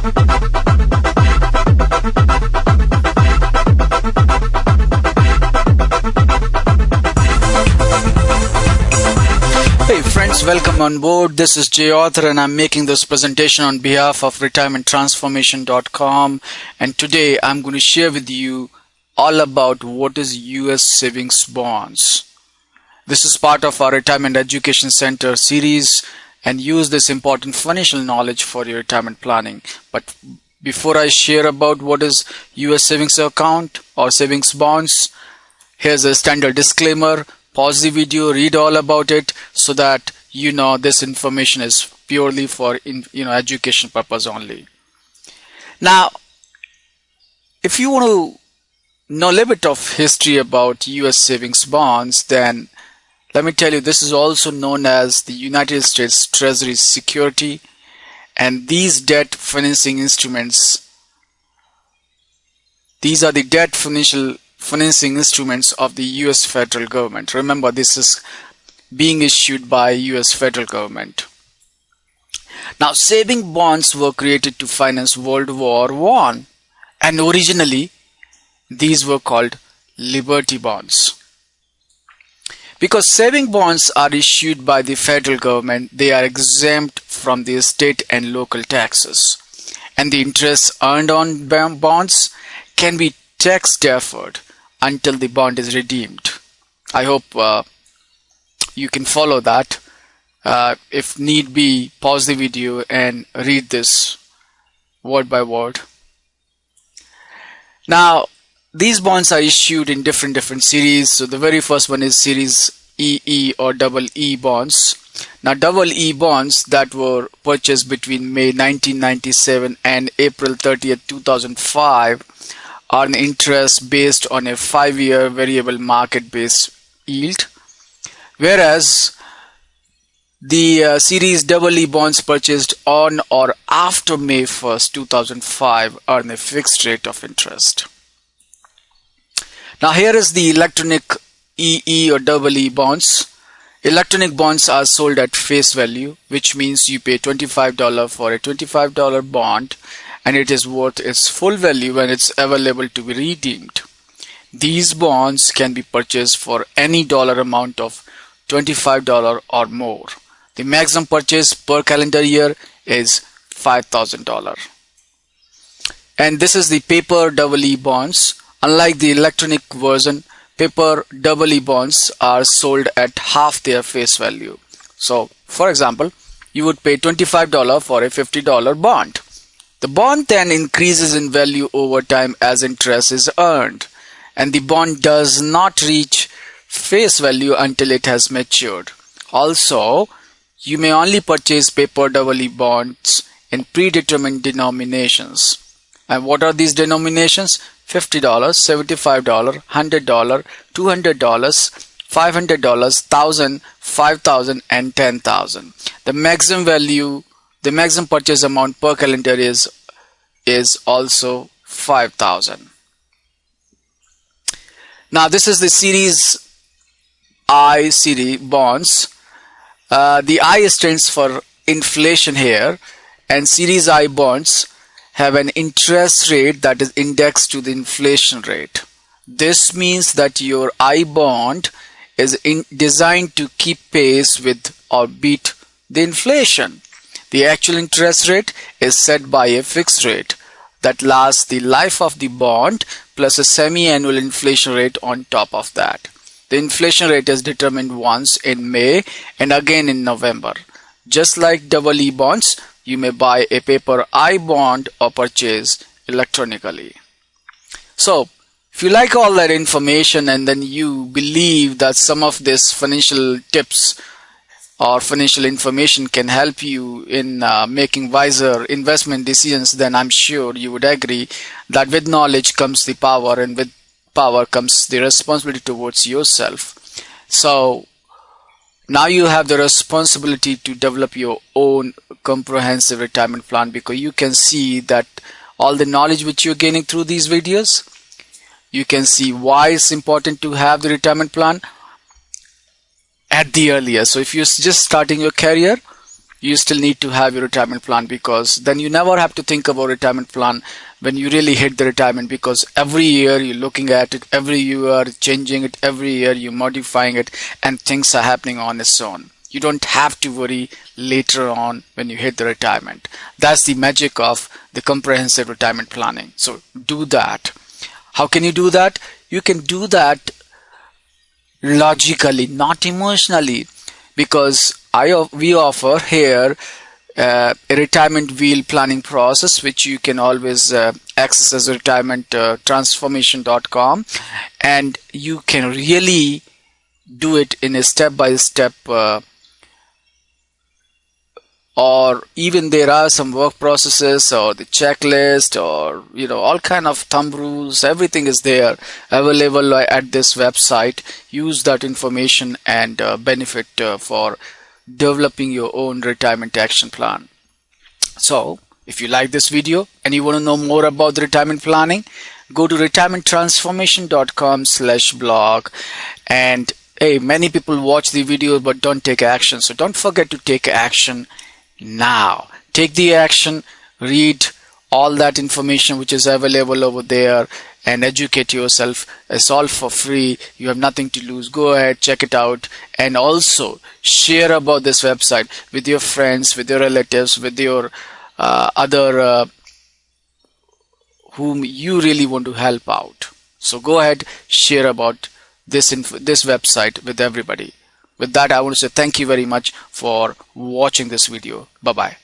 Hey friends, welcome on board. This is Jay Author and I'm making this presentation on behalf of retirementtransformation.com, and today I'm going to share with you all about what is US savings bonds. This is part of our Retirement Education Center series and use this important financial knowledge for your retirement planning. But before I share about what is US savings account or savings bonds, here's a standard disclaimer. Pause the video, read all about it so that you know this information is purely for education purpose only. Now, if you want to know a little bit of history about US savings bonds, then let me tell you this is also known as the United States Treasury security, and these debt financing instruments, these are the debt financing instruments of the US federal government. Remember, this is being issued by US federal government. Now, saving bonds were created to finance World War I, and originally these were called Liberty bonds. Because saving bonds are issued by the federal government, they are exempt from the state and local taxes, and the interest earned on bonds can be tax deferred until the bond is redeemed. I hope you can follow that. If need be, pause the video and read this word by word. Now, these bonds are issued in different series. So the very first one is series EE or double E bonds. Now, double E bonds that were purchased between May 1997 and April 30th, 2005 earn interest based on a 5-year variable market-based yield, whereas the series EE bonds purchased on or after May 1st, 2005 earn a fixed rate of interest. Now, here is the electronic EE or EE bonds. Electronic bonds are sold at face value, which means you pay $25 for a $25 bond, and it is worth its full value when it's available to be redeemed. These bonds can be purchased for any dollar amount of $25 or more. The maximum purchase per calendar year is $5,000. And this is the paper EE bonds. Unlike the electronic version, paper EE bonds are sold at half their face value. So, for example, you would pay $25 for a $50 bond. The bond then increases in value over time as interest is earned, and the bond does not reach face value until it has matured. Also, you may only purchase paper EE bonds in predetermined denominations. And what are these denominations? $50, $75, $100, $200, $500, $1,000, $5,000, and $10,000. The maximum purchase amount per calendar is also $5,000. Now, this is the series I series bonds. The I stands for inflation here, and series I bonds have an interest rate that is indexed to the inflation rate. This means that your I bond is designed to keep pace with or beat the inflation. The actual interest rate is set by a fixed rate that lasts the life of the bond plus a semi-annual inflation rate on top of that. The inflation rate is determined once in May and again in November. Just like EE bonds, you may buy a paper I bond or purchase electronically. So, if you like all that information and then you believe that some of this financial tips or financial information can help you in making wiser investment decisions, then I'm sure you would agree that with knowledge comes the power, and with power comes the responsibility towards yourself. So now you have the responsibility to develop your own comprehensive retirement plan, because you can see that all the knowledge which you're gaining through these videos, you can see why it's important to have the retirement plan at the earliest. So if you're just starting your career, you still need to have your retirement plan, because then you never have to think about retirement plan when you really hit the retirement, because every year you're looking at it, every year changing it, every year you're modifying it, and things are happening on its own. You don't have to worry later on when you hit the retirement. That's the magic of the comprehensive retirement planning. So do that. How can you do that? You can do that logically, not emotionally, because we offer here a retirement wheel planning process, which you can always access as retirementtransformation.com, and you can really do it in a step-by-step, or even there are some work processes or the checklist, or all kind of thumb rules. Everything is there available at this website. Use that information and benefit for developing your own retirement action plan. So if you like this video and you want to know more about the retirement planning, go to retirementtransformation.com/blog. And hey, many people watch the video but don't take action, so don't forget to take action now. Take the action, read all that information which is available over there, and educate yourself. It's all for free. You have nothing to lose. Go ahead, check it out, and also share about this website with your friends, with your relatives, with your other whom you really want to help out. So go ahead, share about this website with everybody. With that, I want to say thank you very much for watching this video. Bye-bye.